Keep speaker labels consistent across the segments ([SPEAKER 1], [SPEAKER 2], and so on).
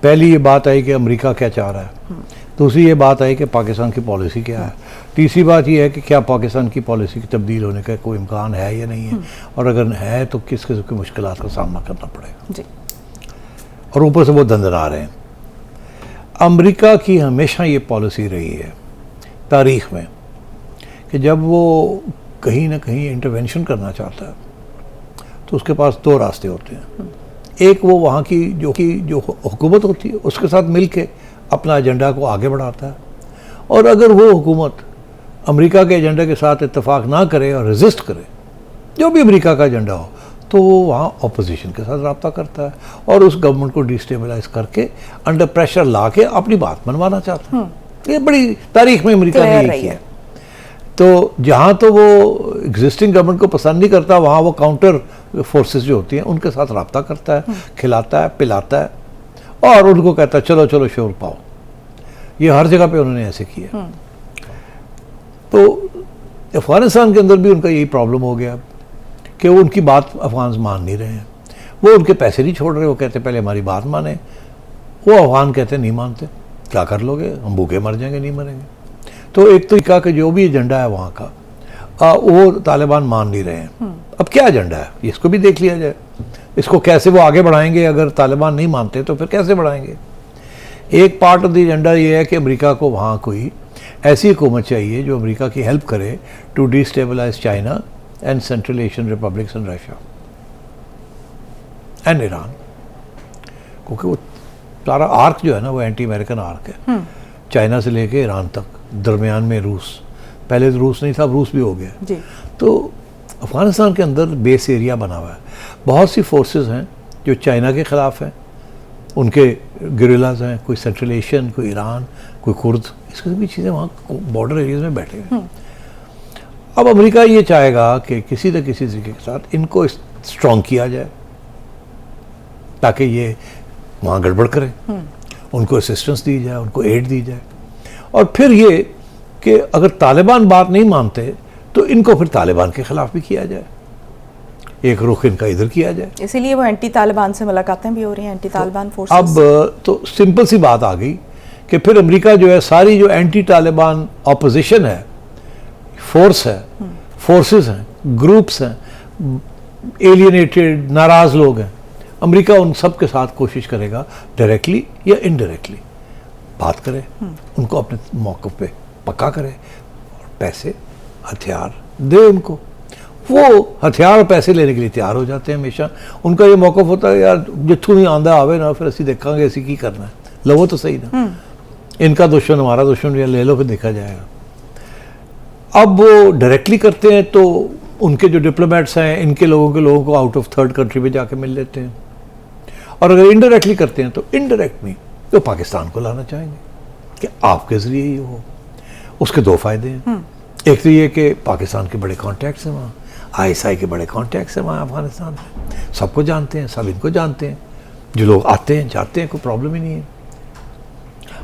[SPEAKER 1] पहली ये बात आई कि अमेरिका क्या चाह रहा है, दूसरी ये बात आई कि पाकिस्तान की पॉलिसी क्या है, तीसरी बात ये है कि क्या पाकिस्तान की पॉलिसी की तब्दील होने का कोई इम्कान है या नहीं है, और अगर है तो किस किस्म की मुश्किलात का सामना करना पड़ेगा
[SPEAKER 2] जी।
[SPEAKER 1] और ऊपर से वो दंदना रहे हैं। अमेरिका की हमेशा ये पॉलिसी रही है तारीख़ में कि जब वो कहीं ना कहीं इंटरवेंशन करना चाहता है तो उसके पास दो रास्ते होते हैं। एक वो वहाँ की जो हुकूमत होती है उसके साथ मिल के अपना एजेंडा को आगे बढ़ाता है, और अगर वो हुकूमत अमेरिका के एजेंडा के साथ इत्तेफाक ना करे और रेजिस्ट करे, जो भी अमेरिका का एजेंडा हो, तो वो वहाँ अपोजिशन के साथ रब्ता करता है और उस गवर्नमेंट को डिस्टेबलाइज करके अंडर प्रेशर ला के अपनी बात मनवाना चाहता है। ये बड़ी तारीख में अमेरिका ने यही किया। तो जहाँ तो वो एग्जिस्टिंग गवर्नमेंट को पसंद नहीं करता, वहाँ वो काउंटर फोर्सेस जो होती हैं उनके साथ रब्ता करता है, खिलाता है, पिलाता है और उनको कहता है चलो चलो शोर पाओ। ये हर जगह पे उन्होंने ऐसे किया। तो अफगानिस्तान के अंदर भी उनका यही प्रॉब्लम हो गया कि वो उनकी बात अफगान मान नहीं रहे हैं, वो उनके पैसे नहीं छोड़ रहे। वो कहते पहले हमारी बात माने, वो अफगान कहते नहीं मानते, क्या कर लोगे, हम भूखे मर जाएंगे, नहीं मरेंगे। तो एक तरीका का जो भी एजेंडा है वहाँ का वो तालिबान मान नहीं रहे हैं। अब क्या एजेंडा है इसको भी देख लिया जाए, इसको कैसे वो आगे बढ़ाएंगे। अगर तालिबान नहीं मानते तो फिर कैसे बढ़ाएंगे। एक पार्ट ऑफ द एजेंडा ये है कि अमेरिका को वहाँ कोई ऐसी हुकूमत चाहिए जो अमेरिका की हेल्प करे to destabilise China and Central Asian republics and Russia and Iran, क्योंकि वो सारा आर्क जो है ना वो एंटी अमेरिकन आर्क है। चाइना से लेके ईरान तक, दरमियान में रूस, पहले तो रूस नहीं था, अब रूस भी हो गया जी। तो अफगानिस्तान के अंदर बेस एरिया बना हुआ है, बहुत सी फोर्सेस हैं जो चाइना के ख़िलाफ़ हैं, उनके गिरिलाज हैं, कोई सेंट्रल एशियन, कोई ईरान, कोई कुर्द, इसकी भी चीज़ें वहाँ बॉर्डर एरियाज में बैठे हैं। अब अमेरिका ये चाहेगा कि किसी न किसी तरीके के साथ इनको स्ट्रॉन्ग किया जाए ताकि ये वहाँ गड़बड़ करें, उनको असिस्टेंस दी जाए, उनको एड दी जाए, और फिर ये कि अगर तालिबान बात नहीं मानते तो इनको फिर तालिबान के ख़िलाफ़ भी किया जाए, एक रुख इनका इधर किया जाए।
[SPEAKER 2] इसीलिए वो एंटी तालिबान से मुलाकातें भी हो रही हैं, एंटी तालिबान फोर्सेस।
[SPEAKER 1] अब तो सिंपल सी बात आ गई कि फिर अमेरिका जो है सारी जो एंटी तालिबान ऑपोजिशन है, फोर्स है, फोर्सेस हैं, ग्रुप्स हैं, एलियनेटेड नाराज़ लोग हैं, अमेरिका उन सब के साथ कोशिश करेगा डायरेक्टली या इनडायरेक्टली बात करे, उनको अपने मौक़े पे पक्का करे और पैसे हथियार दे उनको। वो हथियार और पैसे लेने के लिए तैयार हो जाते हैं हमेशा। उनका ये मौक़िफ़ होता है यार जिथों नहीं आंदा आवे ना, फिर असी देखांगे असी की करना है, लवो तो सही ना, इनका दुश्मन हमारा दुश्मन, ले लो फिर देखा जाएगा। अब वो डायरेक्टली करते हैं तो उनके जो डिप्लोमेट्स हैं इनके लोगों को आउट ऑफ थर्ड कंट्री में जाके मिल लेते हैं, और अगर इनडायरेक्टली करते हैं तो इनडायरेक्ट में तो पाकिस्तान को लाना चाहेंगे कि आपके ज़रिए ही हो। उसके दो फ़ायदे हैं, एक तो ये कि पाकिस्तान के बड़े कॉन्टैक्ट्स हैं वहाँ, ISI के बड़े कॉन्टैक्ट्स हैं वहाँ अफगानिस्तान में, सबको जानते हैं, सब इनको जानते हैं, जो लोग आते हैं जाते हैं, कोई प्रॉब्लम ही नहीं है।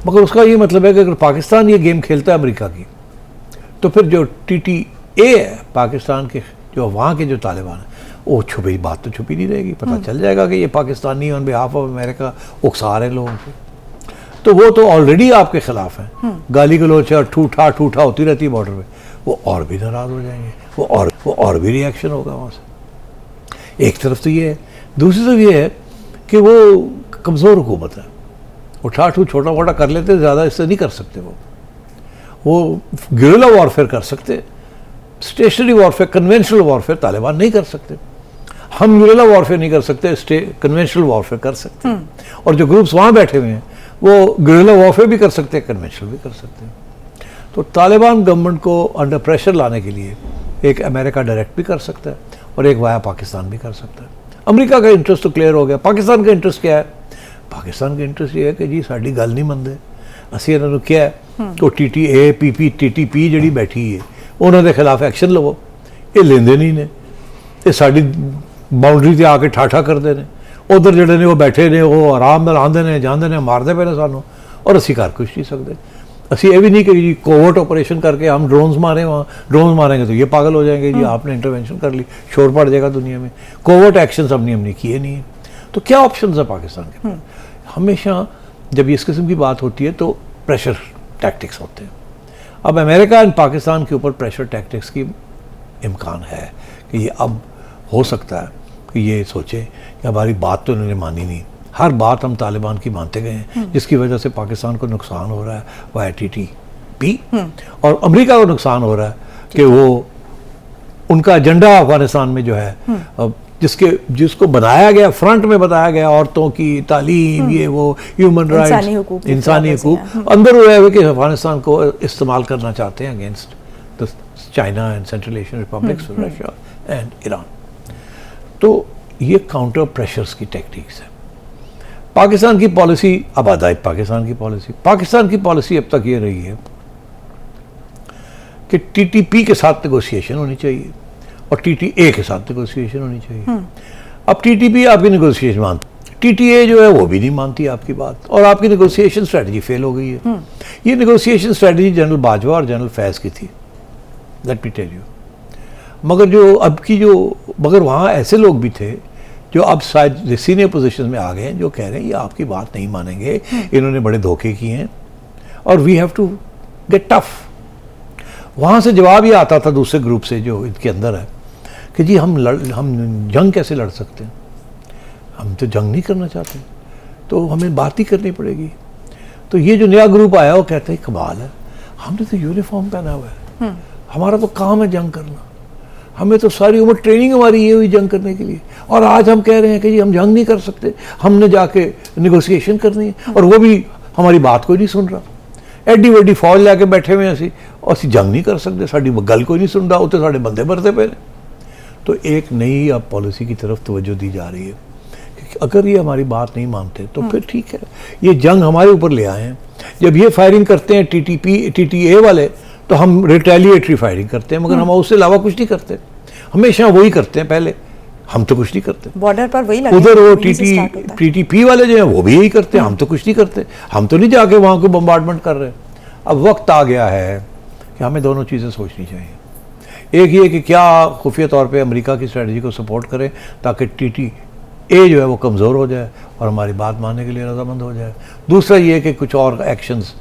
[SPEAKER 1] मगर उसका ये मतलब है कि अगर पाकिस्तान ये गेम खेलता है अमेरिका की, तो फिर जो TTA है पाकिस्तान के, जो वहाँ के जो तालिबान हैं, वो छुपी बात तो छुपी नहीं रहेगी, पता चल जाएगा कि ये Pakistani on behalf of America उकसा रहे लोगों को। तो वो तो ऑलरेडी आपके खिलाफ हैं, गाली गलौच और ठूठा होती रहती है बॉर्डर पे, वो और भी नाराज़ हो जाएंगे, वो और भी रिएक्शन होगा वहाँ से। एक तरफ तो ये है, दूसरी तरफ ये है कि वो कमज़ोर हुकूमत है, वो ठाठू छोटा मोटा कर लेते, ज़्यादा इससे नहीं कर सकते। वो गिरिला वॉरफेयर कर सकते, stationary warfare, conventional warfare Taliban नहीं कर सकते। हम गिरिला वॉरफेयर नहीं कर सकते, कन्वेंशनल वॉरफेयर कर सकते हैं, और जो ग्रुप्स वहाँ बैठे हुए हैं वो गिरिला वॉरफेयर भी कर सकते हैं, कन्वेंशनल भी कर सकते हैं। तो तालिबान गवर्नमेंट को अंडर प्रेशर लाने के लिए एक अमेरिका डायरेक्ट भी कर सकता है और एक वाया पाकिस्तान भी कर सकता है। अमेरिका का इंटरेस्ट तो क्लियर हो गया, पाकिस्तान का इंटरेस्ट क्या है? पाकिस्तान का इंटरेस्ट ये है कि जी साड़ी गल नहीं मनदे, असीं इन्हां नूं क्या है तो TTA PP TTP जिहड़ी बैठी है उन्हां दे खिलाफ एक्शन लवो, ये लेंदे नहीं ने, ये साडी बाउंड्री ते आके ठाठा करते हैं, उधर जिहड़े ने वो बैठे ने वो आराम नाल आंदे ने जांदे ने, मारदे पे ने सानूं, और असीं कर कुछ नहीं सकते। असी ये भी नहीं कि जी कोवर्ट ऑपरेशन करके हम ड्रोन्स मारें, वहाँ ड्रोन्स मारेंगे तो ये पागल हो जाएंगे, जी आपने इंटरवेंशन कर ली, शोर पड़ जाएगा दुनिया में। कोवर्ट एक्शन हमने किए नहीं है। तो क्या ऑप्शन है पाकिस्तान के पास? हमेशा जब इस किस्म की बात होती है तो प्रेशर टैक्टिक्स होते हैं। अब अमेरिका एंड पाकिस्तान के ऊपर प्रेशर टैक्टिक्स की इम्कान है कि ये अब हो सकता है कि ये सोचे कि हमारी बात तो इन्होंने मानी नहीं, हर बात हम तालिबान की मानते गए हैं, जिसकी वजह से पाकिस्तान को नुकसान हो रहा है वह TTP, और अमेरिका को नुकसान हो रहा है कि वो उनका एजेंडा अफगानिस्तान में जो है जिसको बनाया गया, फ्रंट में बताया गया, औरतों की तालीम, ये वो ह्यूमन राइट्स, इंसानी हकूक, अंदर हुए हुए कि अफगानिस्तान को इस्तेमाल करना चाहते हैं against China and Central Asian republics, Russia and Iran. तो ये काउंटर प्रेशर्स की टेक्निक्स है। पाकिस्तान की पॉलिसी, अब आता है पाकिस्तान की पॉलिसी अब तक ये रही है कि TTP के साथ नेगोशिएशन होनी चाहिए और TTA के साथ नेगोशिएशन होनी चाहिए। अब TTP आपकी नेगोशिएशन मानती, TTA जो है वो भी नहीं मानती आपकी बात, और आपकी नेगोशिएशन स्ट्रेटजी फेल हो गई है। ये नेगोशिएशन स्ट्रेटजी जनरल बाजवा और जनरल फैज़ की थी, लेट मी टेल यू। मगर वहाँ ऐसे लोग भी थे जो अब शायद सीनियर पोजीशन में आ गए हैं, जो कह रहे हैं ये आपकी बात नहीं मानेंगे, इन्होंने बड़े धोखे किए हैं और we have to get tough. वहाँ से जवाब ये आता था दूसरे ग्रुप से जो इनके अंदर है कि जी हम जंग कैसे लड़ सकते हैं, हम तो जंग नहीं करना चाहते, तो हमें बात ही करनी पड़ेगी। तो ये जो नया ग्रुप आया वो कहते हैं कमाल है, हमने तो यूनिफॉर्म पहना हुआ है, हमारा तो काम है जंग करना, हमें तो सारी उम्र ट्रेनिंग हमारी ये हुई जंग करने के लिए, और आज हम कह रहे हैं कि जी हम जंग नहीं कर सकते, हमने जाके नेगोशिएशन करनी है, और वो भी हमारी बात कोई नहीं सुन रहा। एड्डी वड्डी फौज लैके बैठे हुए असी, और असी जंग नहीं कर सकते, साड़ी गल कोई नहीं सुन रहा, उतने साढ़े बंदे मरते पे। तो एक नई अब पॉलिसी की तरफ तवज्जो दी जा रही है कि अगर ये हमारी बात नहीं मानते तो फिर ठीक है, ये जंग हमारे ऊपर ले आए हैं। जब ये फायरिंग करते हैं TTA वाले, तो हम रिटेलिएटरी फायरिंग करते हैं, मगर हम उससे अलावा कुछ नहीं करते, हमेशा वही करते हैं पहले, हम तो कुछ नहीं करते।
[SPEAKER 2] बॉर्डर पर वही
[SPEAKER 1] उधर वो TTP वाले जो हैं वो भी यही करते हैं, हम तो कुछ नहीं करते, हम तो नहीं जाके वहाँ को बम्बार्डमेंट कर रहे। अब वक्त आ गया है कि हमें दोनों चीज़ें सोचनी चाहिए। एक ये कि क्या खुफिया तौर पे अमेरिका की स्ट्रेटजी को सपोर्ट करें ताकि TTA जो है वो कमज़ोर हो जाए और हमारी बात मानने के लिए रजामंद हो जाए। दूसरा ये कि कुछ और एक्शंस,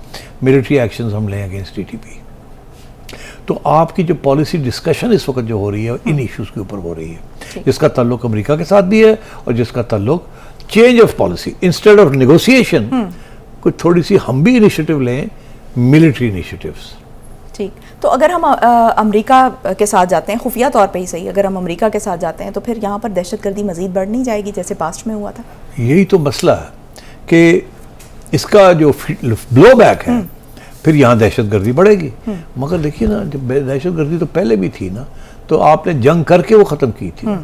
[SPEAKER 1] मिलिट्री एक्शंस हम लें अगेंस्ट TTP। तो आपकी जो पॉलिसी डिस्कशन इस वक्त जो हो रही है इन इश्यूज़ के ऊपर हो रही है, जिसका ताल्लुक अमेरिका के साथ भी है और जिसका ताल्लुक change of policy, instead of negotiation कुछ थोड़ी सी हम भी इनिशिएटिव लें, मिलिट्री इनिशिएटिव्स।
[SPEAKER 2] ठीक, तो अगर हम अमेरिका के साथ जाते हैं, खुफिया तौर पे ही सही, अगर हम अमेरिका के साथ जाते हैं तो फिर यहाँ पर दहशतगर्दी मजीद बढ़ नहीं जाएगी जैसे पास्ट में हुआ था?
[SPEAKER 1] यही तो मसला है कि इसका जो ब्लो बैक है, फिर यहाँ दहशतगर्दी बढ़ेगी। मगर देखिए ना, जब दहशतगर्दी तो पहले भी थी ना, तो आपने जंग करके वो ख़त्म की थी।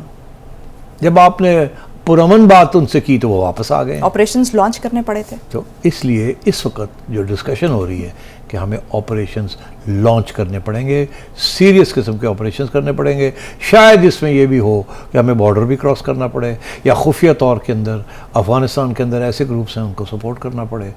[SPEAKER 1] जब आपने पुरअमन बात उनसे की तो वो वापस आ गए,
[SPEAKER 2] ऑपरेशंस लॉन्च करने पड़े थे।
[SPEAKER 1] तो इसलिए इस वक्त जो डिस्कशन हो रही है कि हमें ऑपरेशंस लॉन्च करने पड़ेंगे, सीरियस किस्म के ऑपरेशंस करने पड़ेंगे। शायद इसमें यह भी हो कि हमें बॉर्डर भी क्रॉस करना पड़े, या खुफिया तौर के अंदर अफ़गानिस्तान के अंदर ऐसे ग्रुप्स हैं उनको सपोर्ट करना पड़े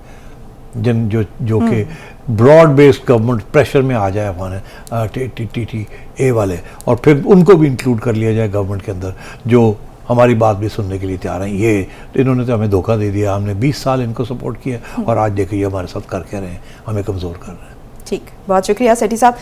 [SPEAKER 1] जो कि ब्रॉड बेस्ड गवर्नमेंट प्रेशर में आ जाए अफगान TTA वाले, और फिर उनको भी इंक्लूड कर लिया जाए गवर्नमेंट के अंदर, जो हमारी बात भी सुनने के लिए तैयार हैं। ये तो इन्होंने तो हमें धोखा दे दिया, हमने 20 साल इनको सपोर्ट किया और आज देखिए हमारे साथ कर रहे हैं, हमें कमज़ोर कर रहे हैं।
[SPEAKER 2] ठीक, बहुत शुक्रिया सेठी साहब।